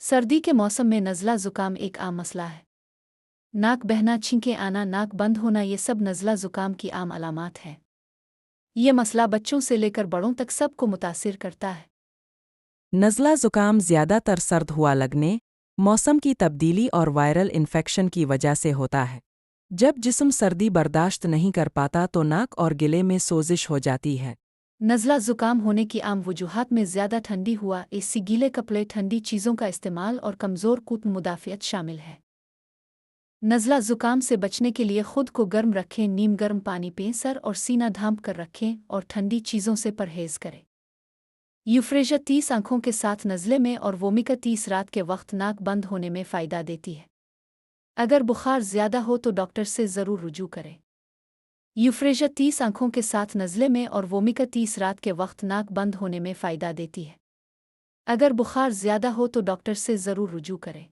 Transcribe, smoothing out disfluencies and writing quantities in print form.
सर्दी के मौसम में नज़ला ज़ुकाम एक आम मसला है। नाक बहना, छींकें आना, नाक बंद होना ये सब नज़ला ज़ुकाम की आम अलामात हैं। ये मसला बच्चों से लेकर बड़ों तक सबको मुतासिर करता है। नज़ला ज़ुकाम ज़्यादातर सर्द हुआ लगने, मौसम की तब्दीली और वायरल इन्फेक्शन की वजह से होता है। जब जिस्म सर्दी बर्दाश्त नहीं कर पाता तो नाक और गिले में सोजिश हो जाती है। नज़ला ज़ुकाम होने की आम वजूहात में ज़्यादा ठंडी हुआ, एसी, गीले कपड़े, ठंडी चीज़ों का इस्तेमाल और कमज़ोर कूट मुदाफ़ियत शामिल है। नज़ला ज़ुकाम से बचने के लिए खुद को गर्म रखें, नीम गर्म पानी पिएं, सर और सीना ढांप कर रखें और ठंडी चीज़ों से परहेज़ करें। यूफ्रेजा 30 आंखों के साथ नज़ले में और वोमिका 30 रात के वक्त नाक बंद होने में फ़ायदा देती है। अगर बुखार ज़्यादा हो तो डॉक्टर से ज़रूर रुजू करें। यूफ्रेजा 30 आंखों के साथ नज़ले में और वोमिका 30 रात के वक्त नाक बंद होने में फ़ायदा देती है। अगर बुखार ज़्यादा हो तो डॉक्टर से ज़रूर रुजू करें।